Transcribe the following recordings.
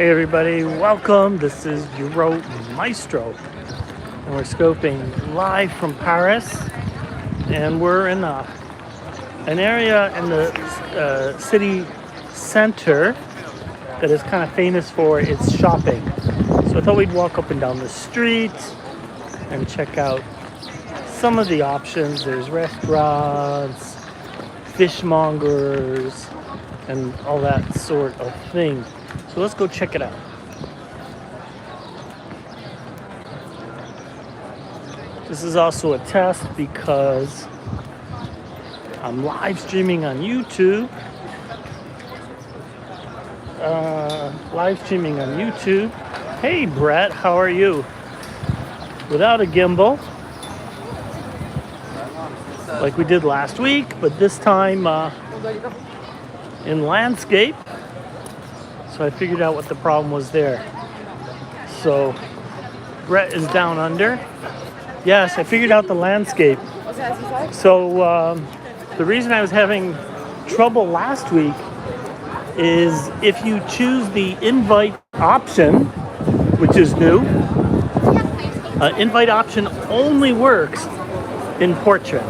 Hey everybody, welcome. This is your Maestro, and we're scoping live from Paris, and we're in an area in the city center that is kind of famous for its shopping. So I thought we'd walk up and down the street and check out some of the options. There's restaurants, fishmongers, and all that sort of thing. So let's go check it out. This is also a test because I'm live streaming on YouTube. Hey Brett, how are you? Without a gimbal, like we did last week, but this time in landscape. So I figured out what the problem was there. So Brett is down under. Yes, I figured out the landscape. So the reason I was having trouble last week is if you choose the invite option, which is new, invite option only works in portrait.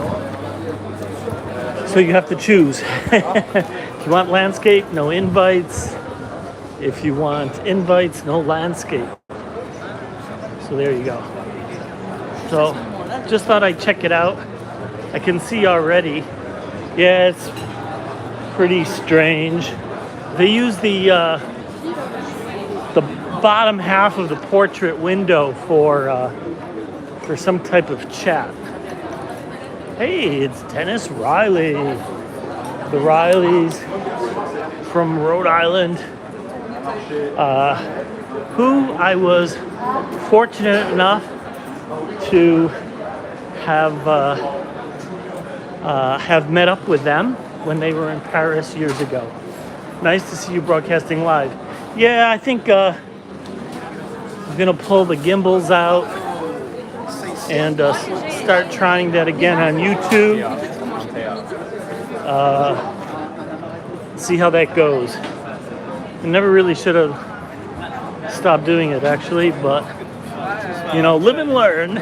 So you have to choose. If you want landscape, no invites. If you want invites, no landscape. So there you go. So just thought I'd check it out. I can see already. Yeah, it's pretty strange. They use the bottom half of the portrait window for some type of chat. Hey, it's Dennis Riley. The Rileys from Rhode Island. Who I was fortunate enough to have met up with them when they were in Paris years ago. Nice to see you broadcasting live. Yeah, I think I'm gonna pull the gimbals out and start trying that again on YouTube. See how that goes. I never really should have stopped doing it actually, but you know, live and learn.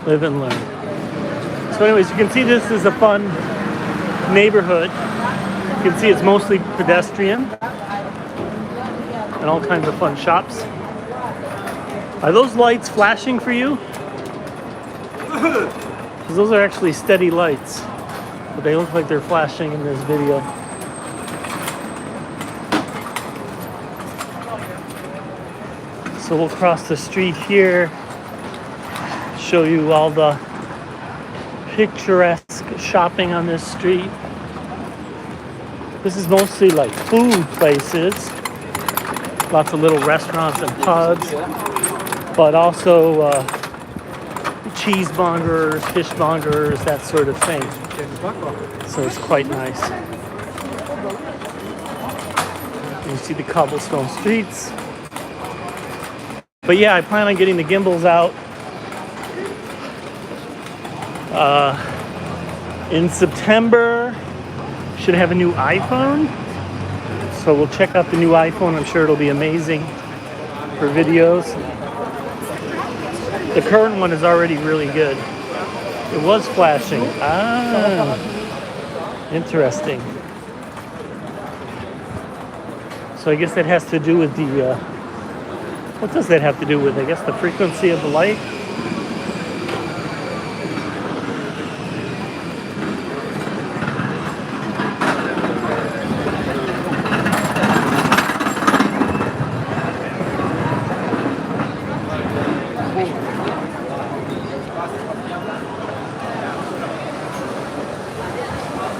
Live and learn. So anyways, you can see this is a fun neighborhood. You can see it's mostly pedestrian and all kinds of fun shops. Are those lights flashing for you? Because those are actually steady lights, but they look like they're flashing in this video. So we'll cross the street here, show you all the picturesque shopping on this street. This is mostly like food places, lots of little restaurants and pubs, but also cheesemongers, fishmongers, that sort of thing. So it's quite nice. You see the cobblestone streets. But yeah, I plan on getting the gimbals out in September. Should have a new iPhone. So we'll check out the new iPhone. I'm sure it'll be amazing for videos. The current one is already really good. It was flashing. Ah, interesting. So I guess that has to do with the what does that have to do with? I guess the frequency of the light?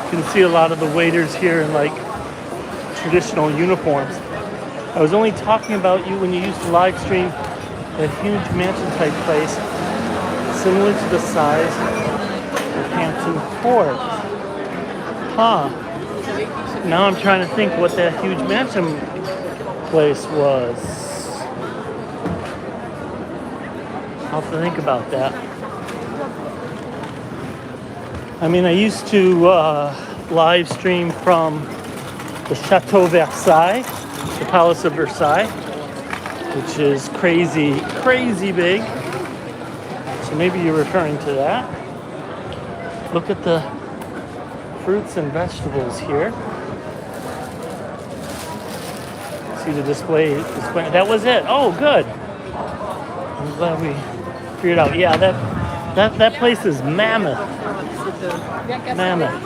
You can see a lot of the waiters here in like traditional uniforms. I was only talking about you when you used to live stream that huge mansion type place, similar to the size of Hampton Court. Huh. Now I'm trying to think what that huge mansion place was. I'll have to think about that. I mean, I used to live stream from the Chateau Versailles, the Palace of Versailles, which is crazy, crazy big. So maybe you're referring to that. Look at the fruits and vegetables here. See the display. That was it. Oh, good. I'm glad we figured out. Yeah, that place is mammoth. Mammoth.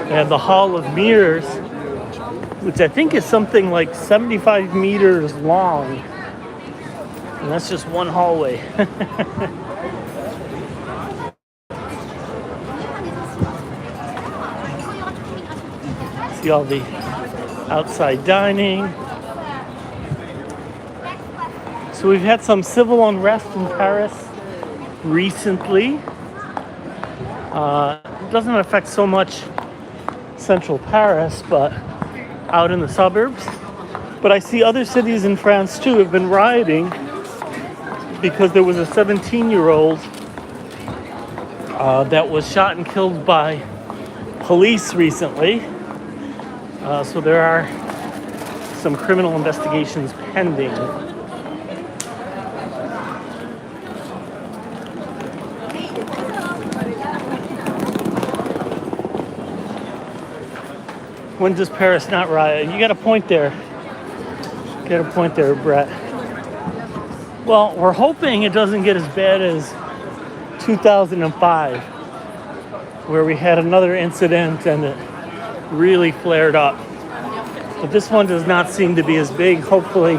They have the Hall of Mirrors, which I think is something like 75 meters long. And that's just one hallway. See all the outside dining. So we've had some civil unrest in Paris recently. It doesn't affect so much central Paris, but out in the suburbs. But I see other cities in France too have been rioting because there was a 17-year-old that was shot and killed by police recently. So there are some criminal investigations pending. When does Paris not riot? You got a point there. Got a point there, Brett. Well, we're hoping it doesn't get as bad as 2005, where we had another incident and it really flared up. But this one does not seem to be as big. Hopefully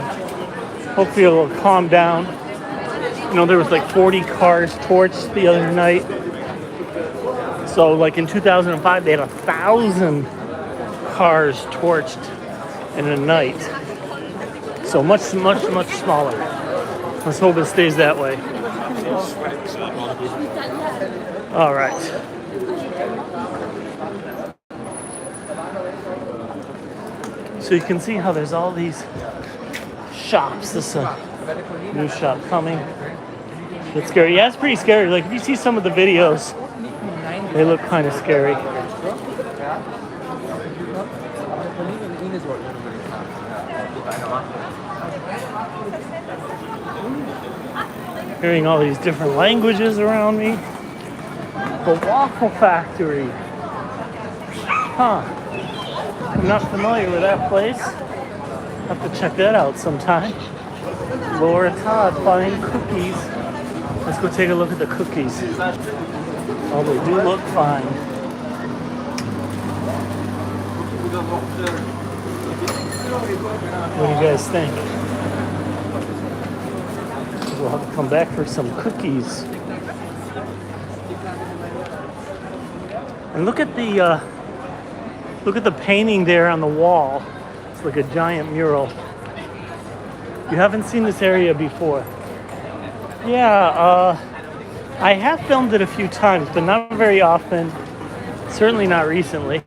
it'll calm down. You know, there was like 40 cars torched the other night. So like in 2005, they had 1,000 cars torched in a night. So much smaller. Let's hope it stays that way. All right. So you can see how there's all these shops. This is a new shop coming. It's scary. Yeah, it's pretty scary. Like if you see some of the videos, they look kind of scary. Hearing all these different languages around me. The Waffle Factory. Huh. I'm not familiar with that place. Have to check that out sometime. Laura Todd buying cookies. Let's go take a look at the cookies. Oh, they do look fine. What do you guys think? We'll have to come back for some cookies. And look at the painting there on the wall. It's like a giant mural. You haven't seen this area before. Yeah, I have filmed it a few times, but not very often. Certainly not recently.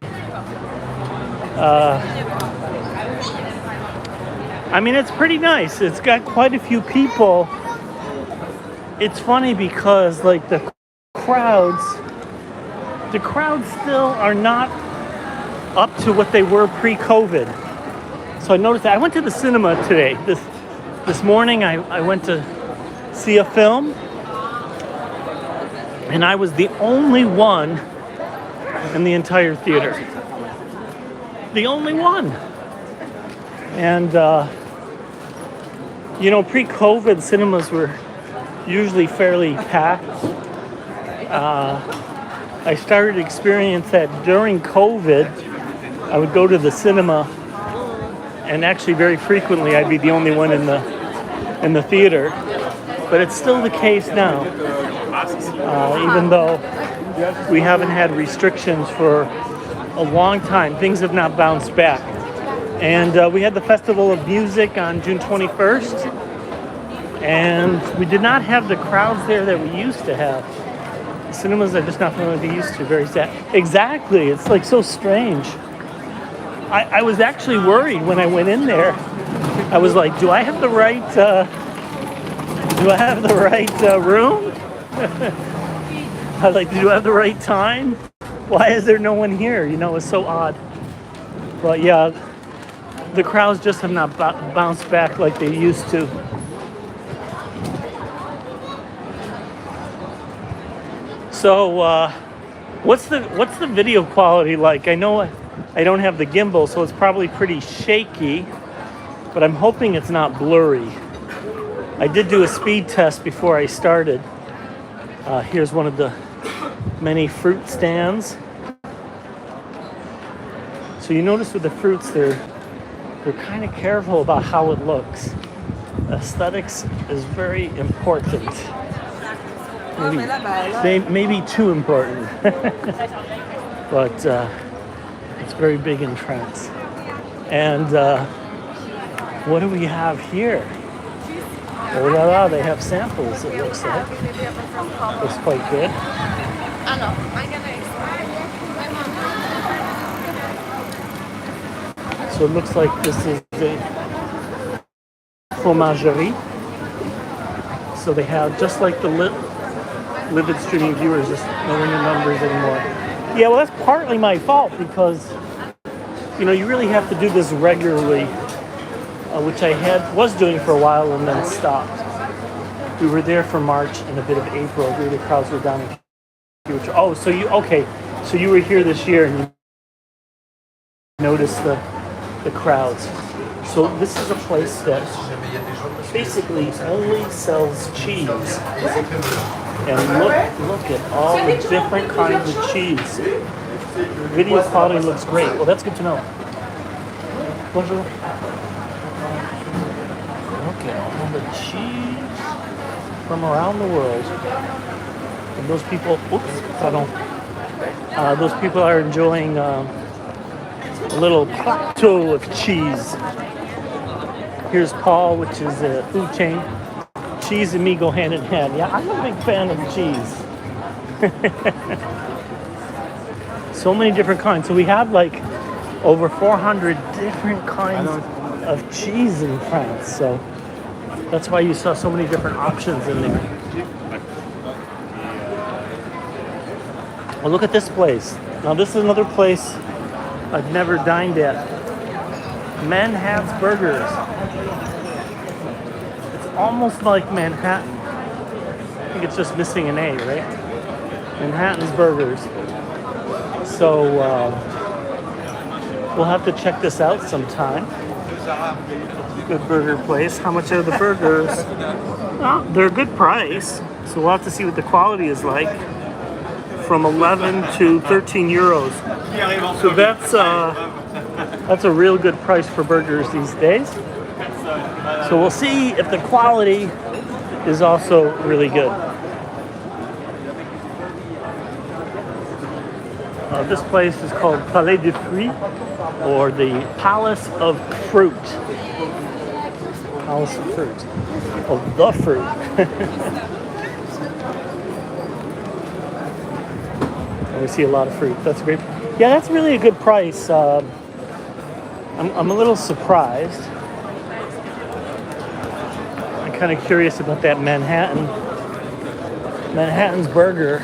I mean, it's pretty nice. It's got quite a few people. It's funny because like the crowds still are not up to what they were pre-COVID. So I noticed that. I went to the cinema today. This morning I went to see a film, and I was the only one in the entire theater. The only one. And you know, pre-COVID cinemas were usually fairly packed. I started to experience that during COVID. I would go to the cinema, and actually very frequently I'd be the only one in the theater. But it's still the case now, even though we haven't had restrictions for a long time. Things have not bounced back. And we had the Festival of Music on June 21st, and we did not have the crowds there that we used to have. The cinemas are just not what they used to. Very sad. Exactly. It's like so strange. I was actually worried when I went in there. I was like, do I have the right room? I like, do you have the right time? Why is there no one here? You know, it's so odd. But yeah, the crowds just have not bounced back like they used to. So, what's the video quality like? I know I don't have the gimbal, so it's probably pretty shaky, but I'm hoping it's not blurry. I did do a speed test before I started. Here's one of the many fruit stands. So you notice with the fruits, they're kind of careful about how it looks. Aesthetics is very important. Maybe too important. But it's very big in France. And what do we have here? Oh la la, they have samples, it looks like. Looks quite good. So it looks like this is a fromagerie. So they have, just like the livid streaming viewers, just knowing the numbers anymore. Yeah, well, that's partly my fault because, you know, you really have to do this regularly, which I was doing for a while and then stopped. We were there for March and a bit of April. The crowds were down in future. Oh, so you were here this year and you noticed the crowds. So this is a place that basically only sells cheese. And look at all the different kinds of cheese. Video quality looks great. Well, that's good to know. Bonjour. Look at all the cheese from around the world. And those people, those people are enjoying a little plateau of cheese. Here's Paul, which is a food chain. Cheese and me go hand in hand. Yeah, I'm a big fan of cheese. So many different kinds. So we have like over 400 different kinds of cheese in France. So that's why you saw so many different options in there. Well, look at this place. Now this is another place I've never dined at. Manhattan's Burgers. It's almost like Manhattan. I think it's just missing an A, right? Manhattan's Burgers. So we'll have to check this out sometime. Good burger place. How much are the burgers? Oh, they're a good price. So we'll have to see what the quality is like. From 11 to 13 euros. So that's a real good price for burgers these days. So we'll see if the quality is also really good. This place is called Palais des Fruits, or the Palace of Fruit. Palace of Fruit. Oh, the fruit. We see a lot of fruit. That's great. Yeah, that's really a good price. I'm a little surprised. I'm kind of curious about that Manhattan's Burger.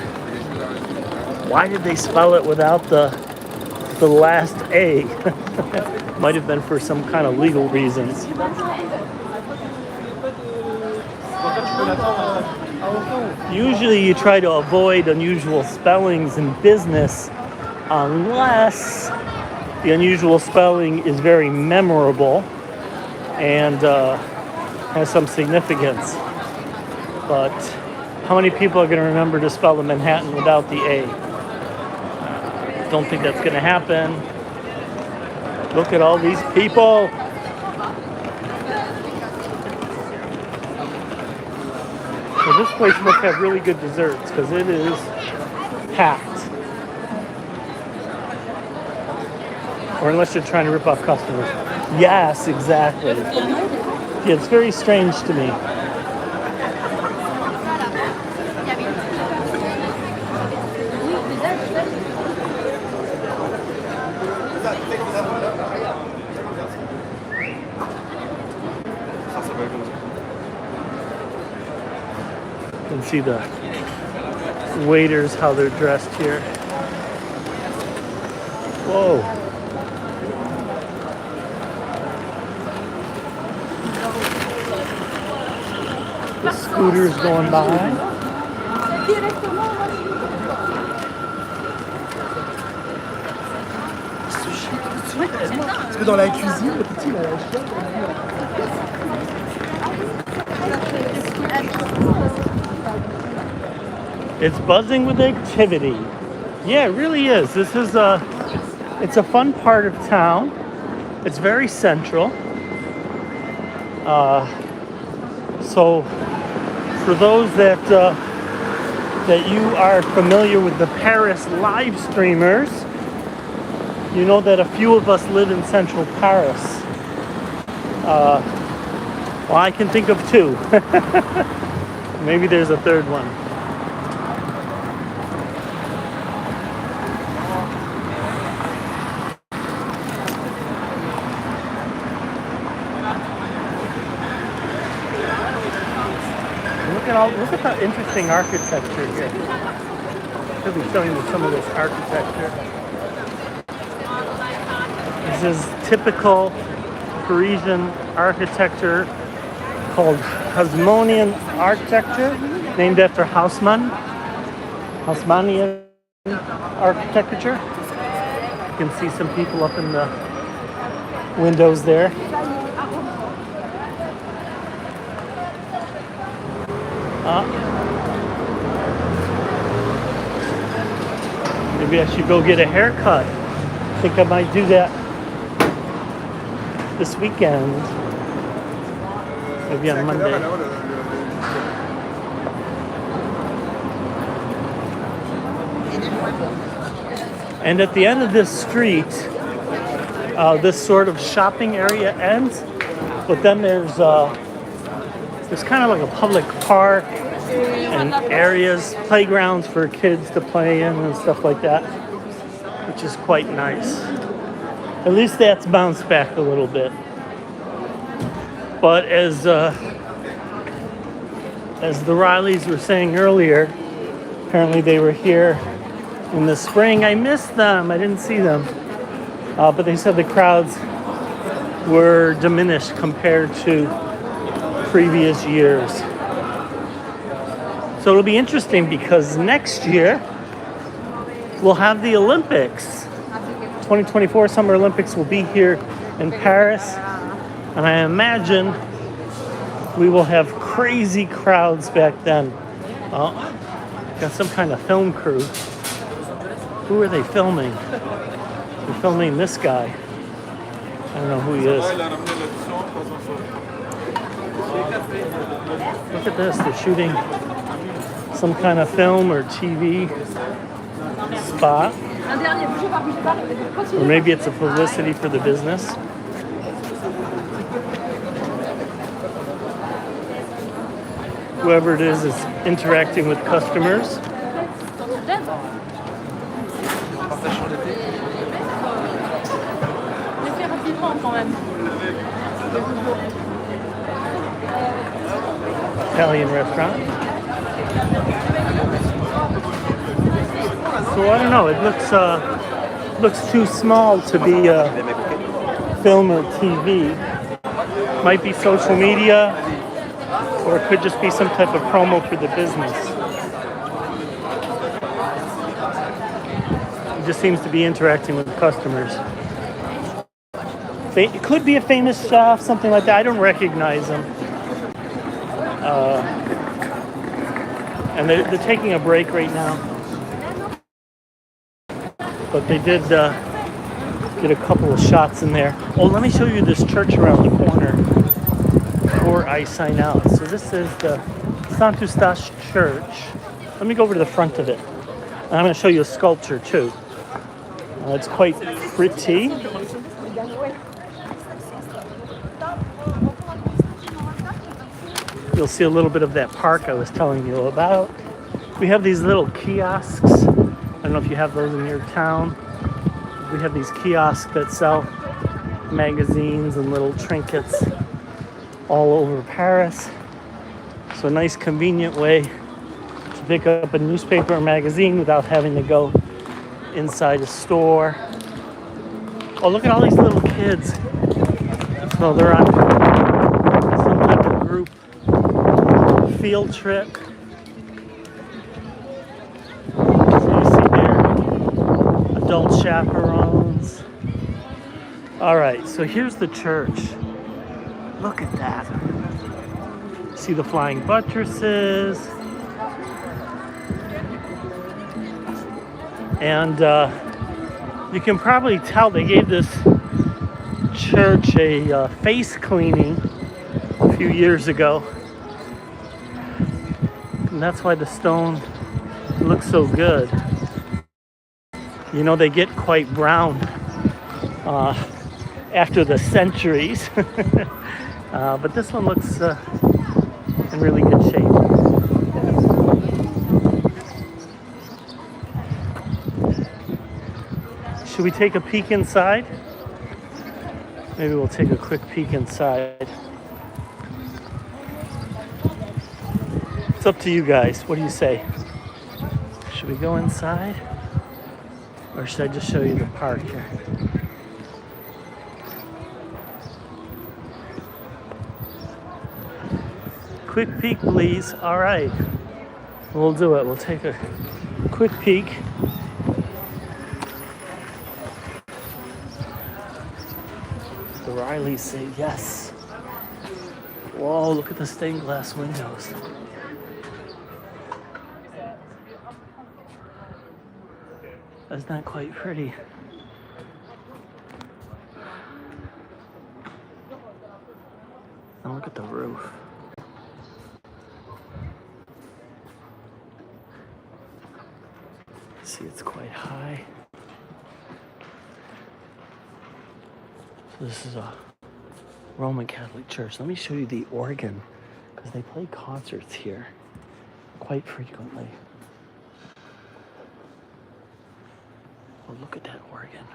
Why did they spell it without the last A? Might have been for some kind of legal reasons. Usually you try to avoid unusual spellings in business unless the unusual spelling is very memorable and has some significance. But how many people are going to remember to spell the Manhattan without the A? Don't think that's going to happen. Look at all these people. So this place must have really good desserts because it is packed. Or unless you're trying to rip off customers. Yes, exactly. Yeah, it's very strange to me. You can see the waiters how they're dressed here. Whoa. The scooters going by. Parce que dans la cuisine, le petit, il a la chienne. It's buzzing with activity. Yeah, it really is. This is it's a fun part of town. It's very central. So for those that you are familiar with the Paris live streamers, you know that a few of us live in central Paris. Well, I can think of two. Maybe there's a third one. Look at the interesting architecture here. I'll be showing you some of this architecture. This is typical Parisian architecture called Haussmannian architecture, named after Haussmann. Haussmannian architecture. You can see some people up in the windows there. Maybe I should go get a haircut. I think I might do that this weekend. Maybe on Monday. And at the end of this street, this sort of shopping area ends, but then there's kind of like a public park and areas, playgrounds for kids to play in and stuff like that, which is quite nice. At least that's bounced back a little bit. But as the Rileys were saying earlier, apparently they were here in the spring. I missed them. I didn't see them. But they said the crowds were diminished compared to previous years. So it'll be interesting because next year we'll have the Olympics. 2024 Summer Olympics will be here in Paris, and I imagine we will have crazy crowds back then. Got some kind of film crew. Who are they filming? They're filming this guy. I don't know who he is. Look at this, they're shooting some kind of film or TV spot. Or maybe it's a publicity for the business. Whoever it is interacting with customers. Italian restaurant. So I don't know. It looks too small to be a film or TV. Might be social media, or it could just be some type of promo for the business. It just seems to be interacting with customers. It could be a famous chef, something like that. I don't recognize them. And they're taking a break right now. But they did get a couple of shots in there. Oh, let me show you this church around the corner before I sign out. So this is the Saint Eustache Church. Let me go over to the front of it. And I'm going to show you a sculpture too. It's quite pretty. You'll see a little bit of that park I was telling you about. We have these little kiosks. I don't know if you have those in your town. We have these kiosks that sell magazines and little trinkets all over Paris. So a nice convenient way to pick up a newspaper or magazine without having to go inside a store. Oh, look at all these little kids. So they're on some type of group field trip. So you see there, adult chaperones. All right, so here's the church. Look at that. See the flying buttresses. And you can probably tell they gave this church a face cleaning a few years ago. And that's why the stone looks so good. You know, they get quite brown after the centuries. But this one looks in really good shape. Should we take a peek inside? Maybe we'll take a quick peek inside. It's up to you guys. What do you say? Should we go inside? Or should I just show you the park here? Quick peek, please. All right. We'll do it. We'll take a quick peek. The Rileys say yes. Whoa, look at the stained glass windows. That's not quite pretty. And look at the roof. See, it's quite high. So this is a Roman Catholic church. Let me show you the organ, because they play concerts here quite frequently. Oh, look at that organ.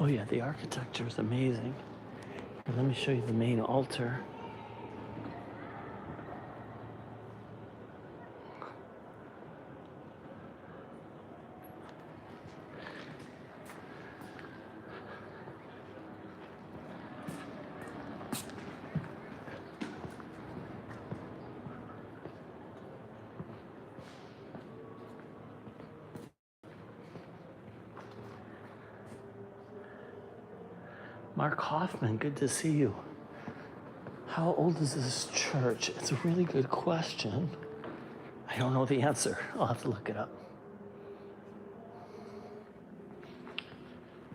Oh yeah, the architecture is amazing. And let me show you the main altar. Mark Hoffman, good to see you. How old is this church? It's a really good question. I don't know the answer. I'll have to look it up.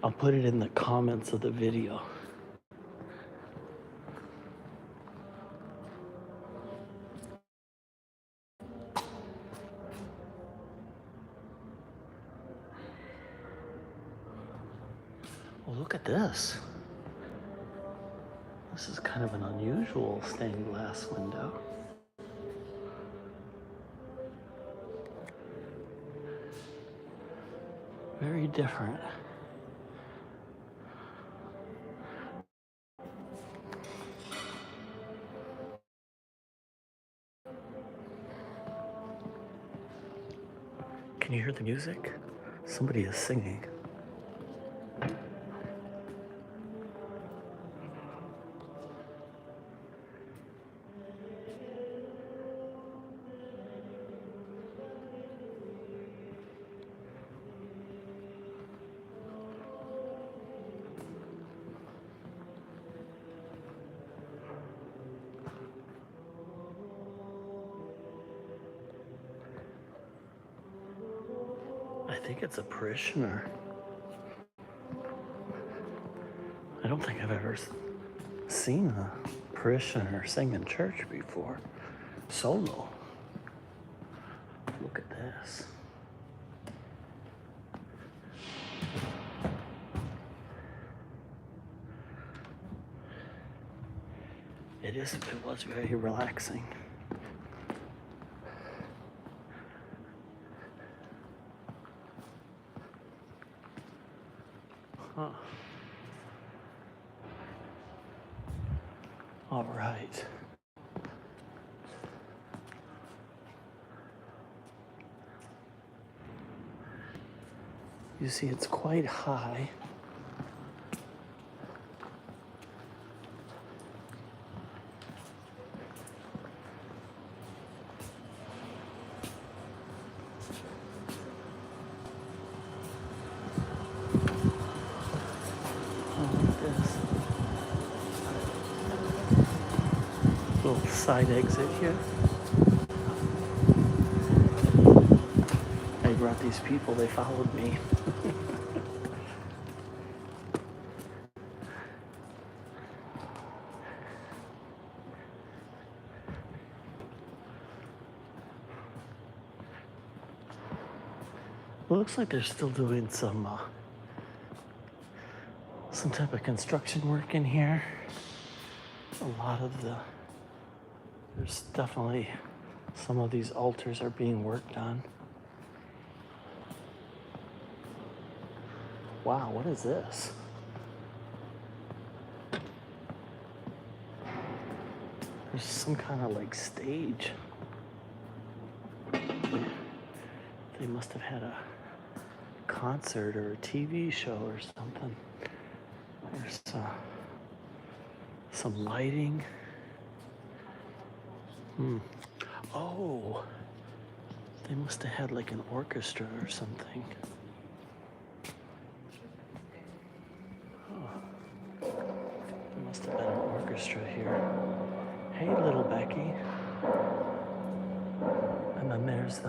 I'll put it in the comments of the video. Well, look at this. This is kind of an unusual stained glass window. Very different. Can you hear the music? Somebody is singing. I think it's a parishioner. I don't think I've ever seen a parishioner sing in church before. Solo. Look at this. It it was very relaxing. Huh. All right. You see, it's quite high. Little side exit here. I brought these people, they followed me. Well, looks like they're still doing some type of construction work in here. There's definitely some of these altars are being worked on. Wow, what is this? There's some kind of like stage. They must have had a concert or a TV show or something. There's some lighting. Oh, they must have had like an orchestra or something. There must have been an orchestra here. Hey, little Becky. And then there's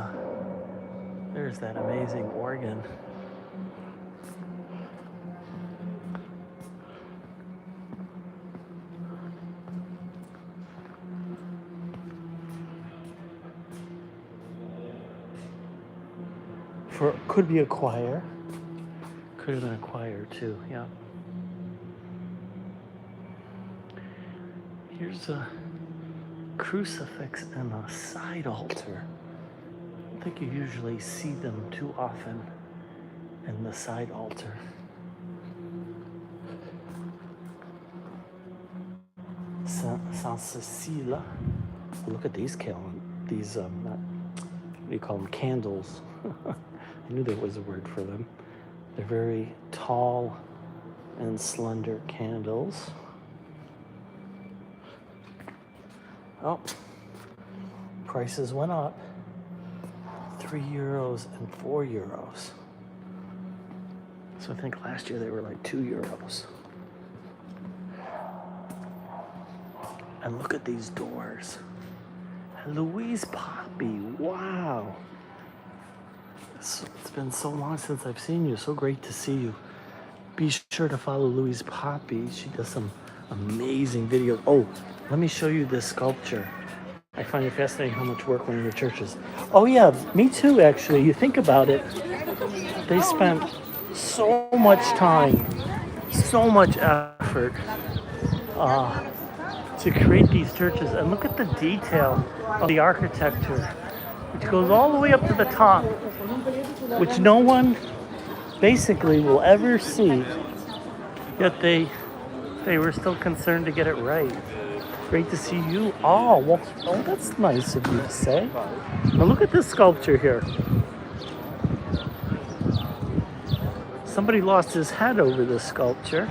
that amazing organ. Could be a choir. Could have been a choir too, yeah. Here's a crucifix and a side altar. I don't think you usually see them too often in the side altar. Saint Cecilia. Look at these what do you call them? Candles. I knew there was a word for them. They're very tall and slender candles. Oh, prices went up. €3 and €4. So I think last year they were like €2. And look at these doors. Louise Poppy, wow. It's been so long since I've seen you. So great to see you. Be sure to follow Louise Poppy. She does some amazing videos. Oh, let me show you this sculpture. I find it fascinating how much work went into churches. Oh yeah, me too actually. You think about it. They spent so much time, so much effort to create these churches. And look at the detail of the architecture, which goes all the way up to the top, which no one basically will ever see, yet they were still concerned to get it right. Great to see you. Oh, well, that's nice of you to say. Now look at this sculpture here. Somebody lost his head over this sculpture.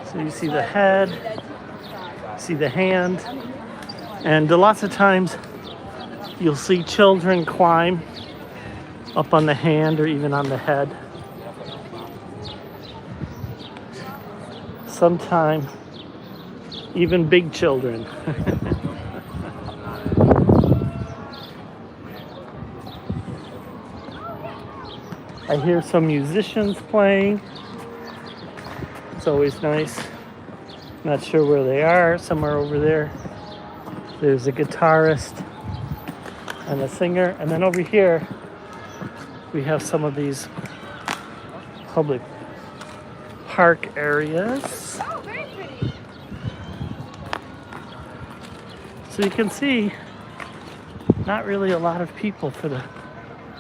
So you see the head, see the hand, and lots of times you'll see children climb up on the hand or even on the head. Sometimes even big children. I hear some musicians playing. It's always nice. Not sure where they are, somewhere over there. There's a guitarist and a singer. And then over here, we have some of these public park areas. So you can see not really a lot of people for the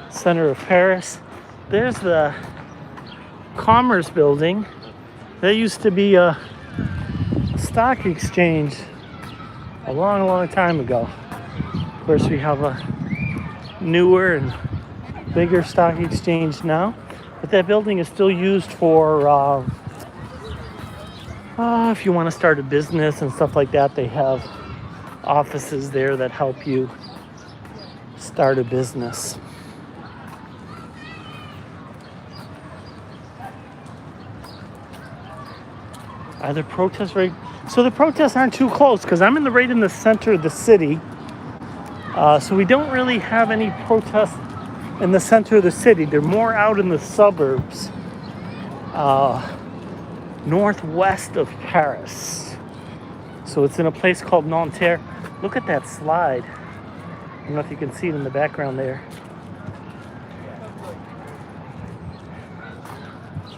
center of Paris. There's the Commerce building. That used to be a stock exchange a long, long time ago. Of course, we have a newer and bigger stock exchange now, but that building is still used for if you want to start a business and stuff like that. They have offices there that help you start a business. Are the protests right? So the protests aren't too close because I'm right in the center of the city. So we don't really have any protests in the center of the city. They're more out in the suburbs, northwest of Paris. So it's in a place called Nanterre. Look at that slide. I don't know if you can see it in the background there.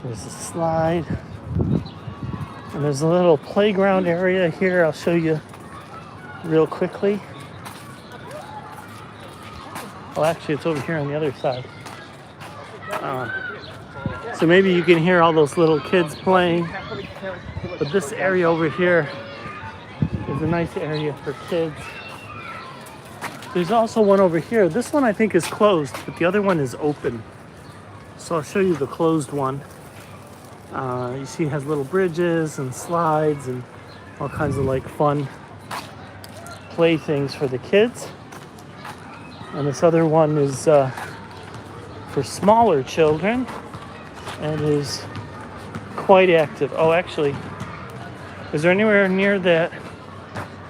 There's a slide. And there's a little playground area here. I'll show you real quickly. Oh, actually, it's over here on the other side. So maybe you can hear all those little kids playing. But this area over here is a nice area for kids. There's also one over here. This one I think is closed, but the other one is open. So I'll show you the closed one. You see it has little bridges and slides and all kinds of like fun playthings for the kids. And this other one is for smaller children and is quite active. Oh, actually, is there anywhere near that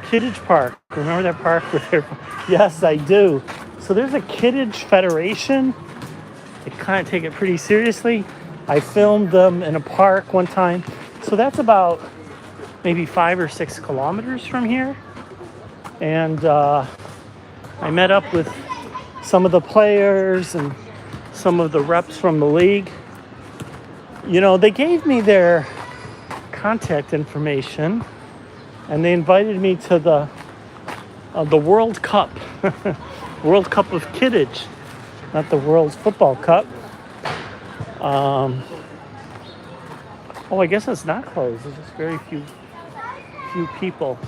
Kiddage Park? Remember that park where they're... Yes, I do. So there's a Kiddage Federation. They kind of take it pretty seriously. I filmed them in a park one time. So that's about maybe 5 or 6 kilometers from here. And I met up with some of the players and some of the reps from the league. You know, they gave me their contact information and they invited me to the World Cup. World Cup of Kiddage, not the World Football Cup. Oh, I guess it's not closed. There's just very few people.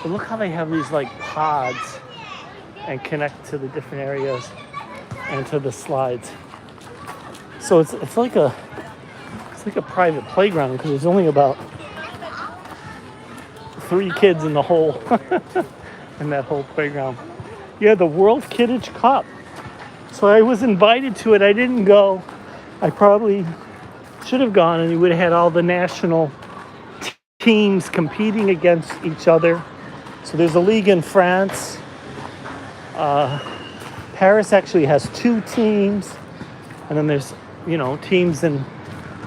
But look how they have these like pods and connect to the different areas and to the slides. So it's like a private playground because there's only about 3 kids in the whole in that whole playground. Yeah, the World Kiddage Cup. So I was invited to it. I didn't go. I probably should have gone, and you would have had all the national teams competing against each other. So there's a league in France. Paris actually has 2 teams, and then there's, teams in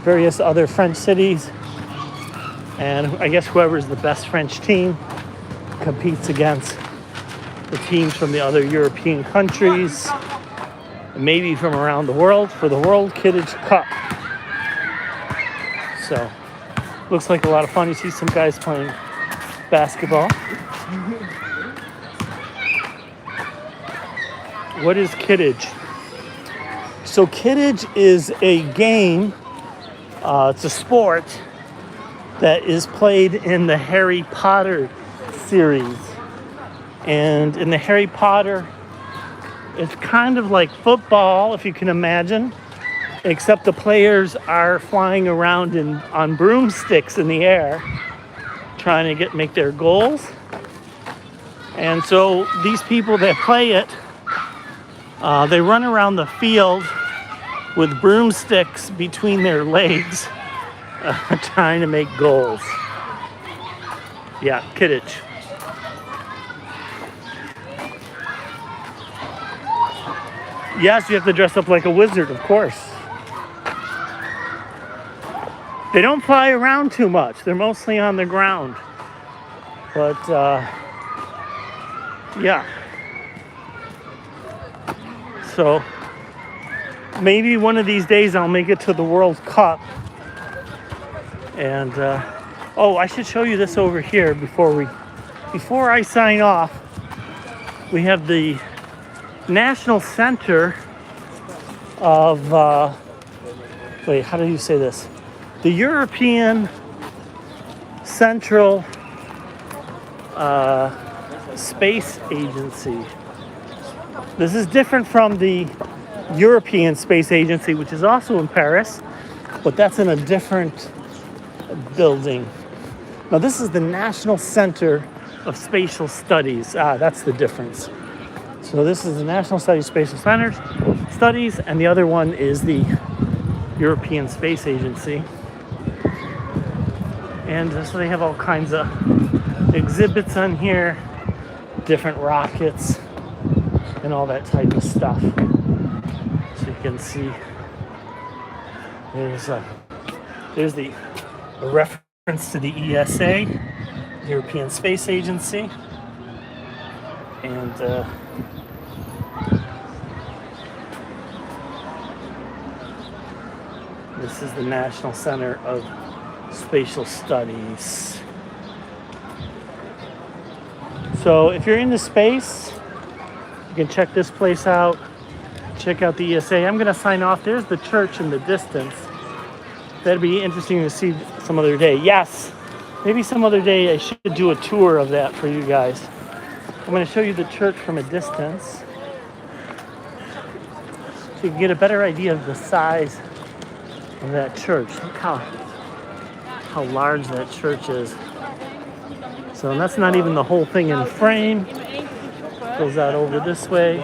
various other French cities. And I guess whoever's the best French team competes against the teams from the other European countries, maybe from around the world, for the World Kiddage Cup. So, looks like a lot of fun. You see some guys playing basketball. What is Kiddage? So Kiddage is a game, it's a sport that is played in the Harry Potter series. And in the Harry Potter, it's kind of like football, if you can imagine, except the players are flying around on broomsticks in the air, trying to make their goals. And so these people that play it, they run around the field with broomsticks between their legs, trying to make goals. Yeah, Kiddage. Yes, you have to dress up like a wizard, of course. They don't fly around too much. They're mostly on the ground. But, yeah. So, maybe one of these days I'll make it to the World Cup And oh, I should show you this over here before I sign off. We have the National Center of wait, how do you say this? The European Central Space Agency. This is different from the European Space Agency, which is also in Paris, but that's in a different building. Now this is the National Center of Spatial Studies. That's the difference. So this is the National Spatial Center Studies, and the other one is the European Space Agency. And so they have all kinds of exhibits on here, different rockets, and all that type of stuff. So you can see there's the reference to the ESA, European Space Agency, and this is the National Center of Spatial Studies. So if you're into space, you can check this place out. Check out the ESA. I'm going to sign off. There's the church in the distance. That'd be interesting to see some other day. Yes, maybe some other day I should do a tour of that for you guys. I'm going to show you the church from a distance so you can get a better idea of the size of that church. Look how large that church is. So that's not even the whole thing in frame. Goes out over this way,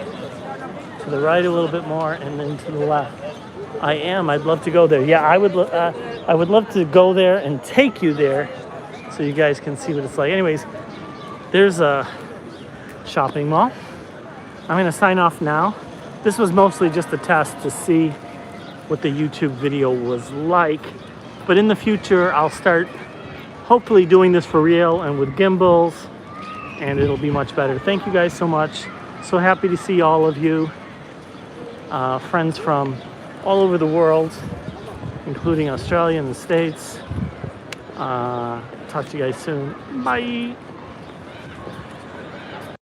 to the right a little bit more, and then to the left. I'd love to go there. Yeah, I would love to go there and take you there so you guys can see what it's like. Anyways, there's a shopping mall. I'm going to sign off now. This was mostly just a test to see what the YouTube video was like. But in the future, I'll start hopefully doing this for real and with gimbals, and it'll be much better. Thank you guys so much. So happy to see all of you. Friends from all over the world, including Australia and the States. Talk to you guys soon. Bye.